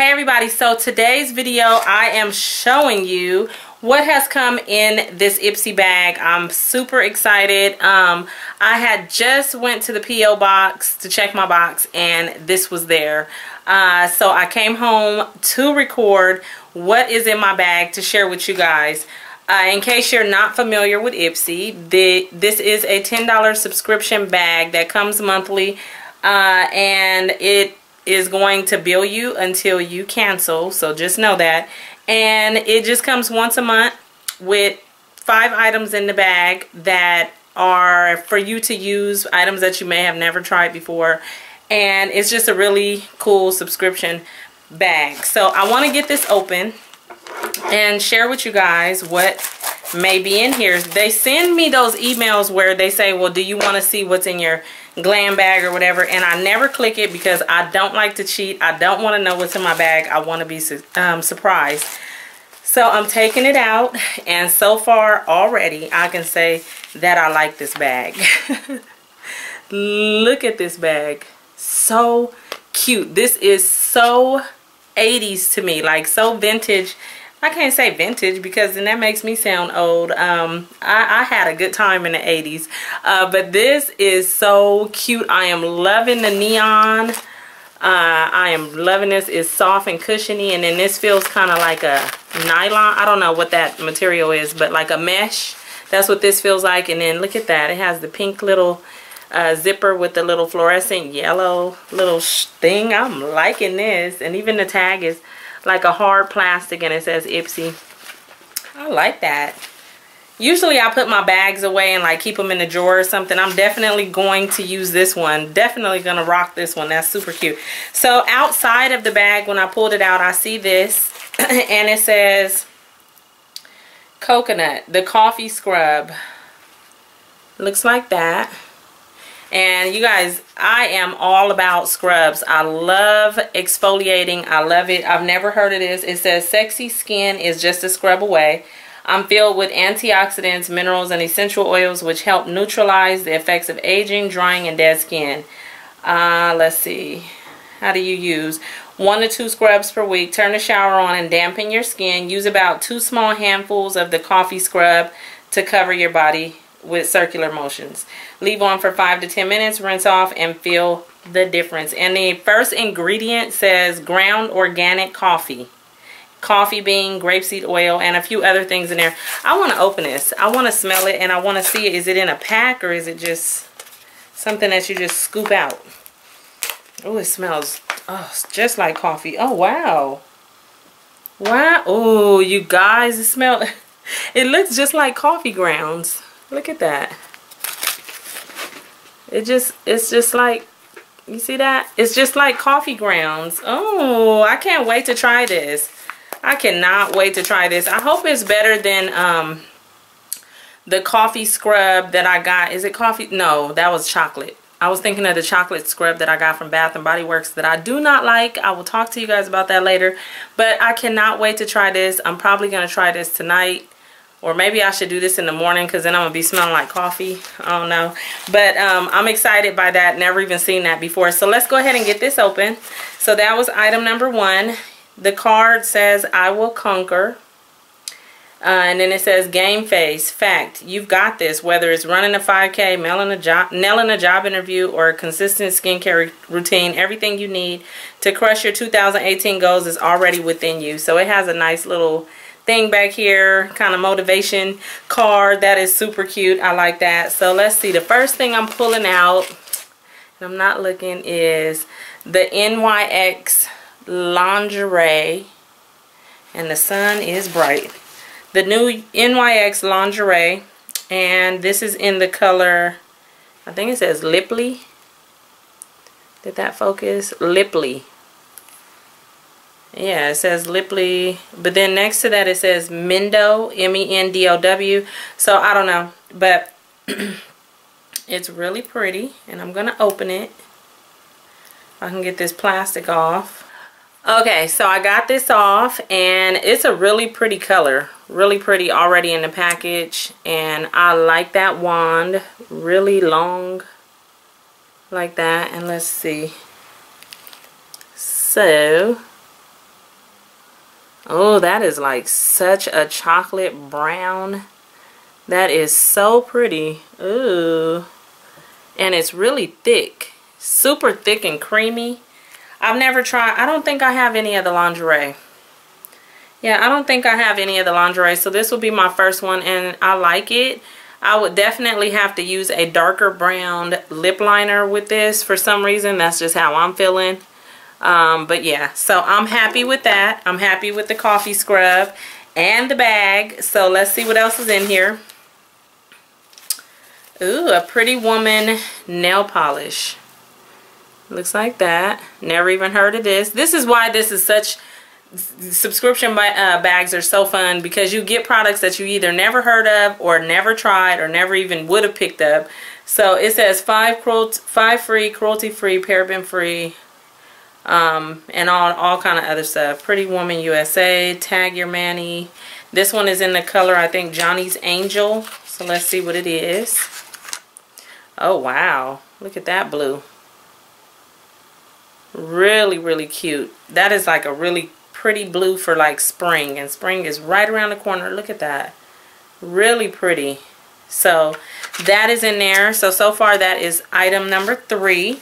Hey everybody, so today's video I am showing you what has come in this Ipsy bag. I'm super excited. I had just went to the P.O. box to check my box and this was there. So I came home to record what is in my bag to share with you guys. In case you're not familiar with Ipsy, this is a $10 subscription bag that comes monthly, and it is going to bill you until you cancel, so just know that. And it just comes once a month with 5 items in the bag that are for you to use, items that you may have never tried before, and it's just a really cool subscription bag. So I want to get this open and share with you guys what may be in here. They send me those emails where they say, well, do you want to see what's in your glam bag or whatever, and I never click it because I don't like to cheat. I don't want to know what's in my bag. I want to be surprised. So I'm taking it out, and so far already I can say that I like this bag. Look at this bag. So cute. This is so 80s to me, like so vintage. I can't say vintage because then that makes me sound old. I had a good time in the 80s. But this is so cute. I am loving the neon. I am loving this. It's soft and cushiony. And then this feels kind of like a nylon. I don't know what that material is, but like a mesh. That's what this feels like. And then look at that. It has the pink little zipper with the little fluorescent yellow little thing. I'm liking this. And even the tag is like a hard plastic and it says Ipsy. I like that. Usually I put my bags away and like keep them in the drawer or something. I'm definitely going to use this one. Definitely gonna rock this one. That's super cute. So outside of the bag, when I pulled it out, I see this and it says coconut, the coffee scrub. Looks like that. And you guys, I am all about scrubs. I love exfoliating. I love it. I've never heard of this. It says sexy skin is just a scrub away. I'm filled with antioxidants, minerals, and essential oils which help neutralize the effects of aging, drying, and dead skin. Let's see. How do you use? 1 to 2 scrubs per week. Turn the shower on and dampen your skin. Use about 2 small handfuls of the coffee scrub to cover your body with circular motions. Leave on for 5 to 10 minutes, rinse off, and feel the difference. And the first ingredient says ground organic coffee, coffee bean, grapeseed oil, and a few other things in there. I want to open this. I want to smell it, and I want to see it. Is it in a pack or is it just something that you just scoop out? Oh, it smells just like coffee. Oh, wow. Wow. Oh, you guys, it smells. It looks just like coffee grounds. Look at that. It's just like, you see that? It's just like coffee grounds. Oh, I can't wait to try this. I cannot wait to try this. I hope it's better than the coffee scrub that I got. Is it coffee? No, that was chocolate. I was thinking of the chocolate scrub that I got from Bath & Body Works that I do not like. I will talk to you guys about that later. But I cannot wait to try this. I'm probably going to try this tonight. Or maybe I should do this in the morning because then I'm going to be smelling like coffee. I don't know. But I'm excited by that. Never even seen that before. So let's go ahead and get this open. So that was item number 1. The card says, I will conquer. And then it says, game face. Fact, you've got this. Whether it's running a 5K, nailing a job interview, or a consistent skincare routine, everything you need to crush your 2018 goals is already within you. So it has a nice little thing back here, kind of motivation card. That is super cute. I like that. So let's see. The first thing I'm pulling out, and I'm not looking, is the NYX lingerie. And the sun is bright. The new NYX lingerie, and this is in the color, I think it says Lipley. Did that focus? Lipley. Yeah, it says Lipley, but then next to that it says Mendo, M-E-N-D-O-W. So I don't know, but it's really pretty, and I'm gonna open it. I can get this plastic off. Okay, so I got this off, and it's a really pretty color, really pretty already in the package, and I like that wand, really long like that. And let's see, so Oh, that is like such a chocolate brown. That is so pretty. Ooh. And it's really thick. Super thick and creamy. I've never tried. I don't think I have any of the lingerie. Yeah, I don't think I have any of the lingerie. So this will be my first one and I like it. I would definitely have to use a darker brown lip liner with this for some reason. That's just how I'm feeling. But yeah, so I'm happy with that. I'm happy with the coffee scrub and the bag. So let's see what else is in here. Ooh, a Pretty Woman nail polish. Looks like that. Never even heard of this. This is why this is such... Subscription bags are so fun, because you get products that you either never heard of or never tried or never even would have picked up. So it says 5 free, cruelty free, paraben free, and all kind of other stuff. Pretty Woman USA, tag your Manny. This one is in the color, I think, Johnny's Angel. So let's see what it is. Oh wow, look at that blue. Really, really cute. That is like a really pretty blue for like spring, and spring is right around the corner. Look at that. Really pretty. So that is in there. So far that is item number 3.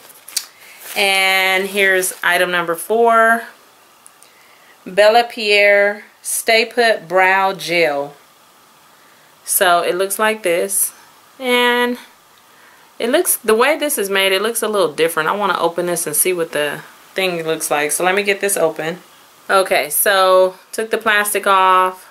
And here's item number 4. Bella Pierre Stay Put Brow Gel. So it looks like this, and it looks, the way this is made, it looks a little different. I want to open this and see what the thing looks like. So let me get this open. Okay, so took the plastic off,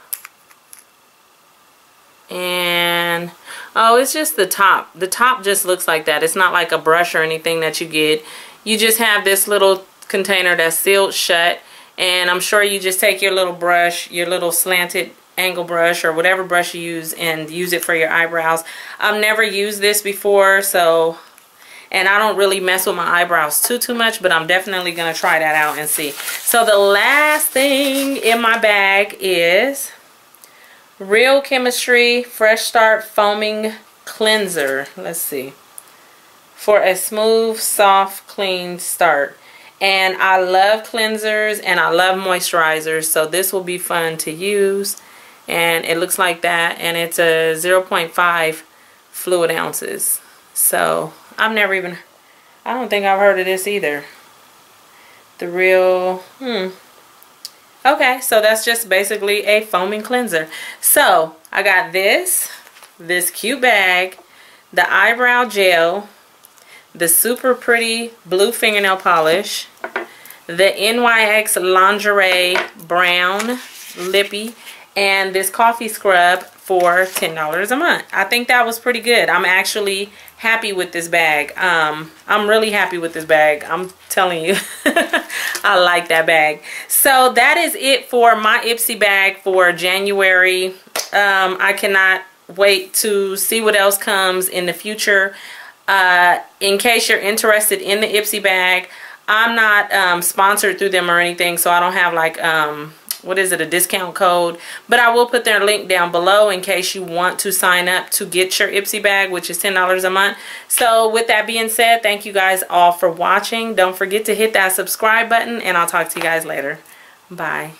and oh, it's just the top. The top just looks like that. It's not like a brush or anything that you get. You just have this little container that's sealed shut, and I'm sure you just take your little brush, your little slanted angle brush or whatever brush you use, and use it for your eyebrows. I've never used this before, so... And I don't really mess with my eyebrows too much, but I'm definitely going to try that out and see. So the last thing in my bag is Real Chemistry Fresh Start Foaming Cleanser. Let's see. For a smooth, soft, clean start. And I love cleansers and I love moisturizers, so this will be fun to use. And it looks like that, and it's a 0.5 fluid ounces. So... I've never even, I don't think I've heard of this either. The Real, Okay, so that's just basically a foaming cleanser. So, I got this cute bag, the eyebrow gel, the super pretty blue fingernail polish, the NYX lingerie brown lippy, and this coffee scrub for $10 a month. I think that was pretty good. I'm actually happy with this bag. I'm really happy with this bag. I'm telling you. I like that bag. So that is it for my Ipsy bag for January. I cannot wait to see what else comes in the future. In case you're interested in the Ipsy bag, I'm not sponsored through them or anything, so I don't have like what is it, a discount code, but I will put their link down below in case you want to sign up to get your Ipsy bag, which is $10 a month. So with that being said, thank you guys all for watching. Don't forget to hit that subscribe button, and I'll talk to you guys later. Bye.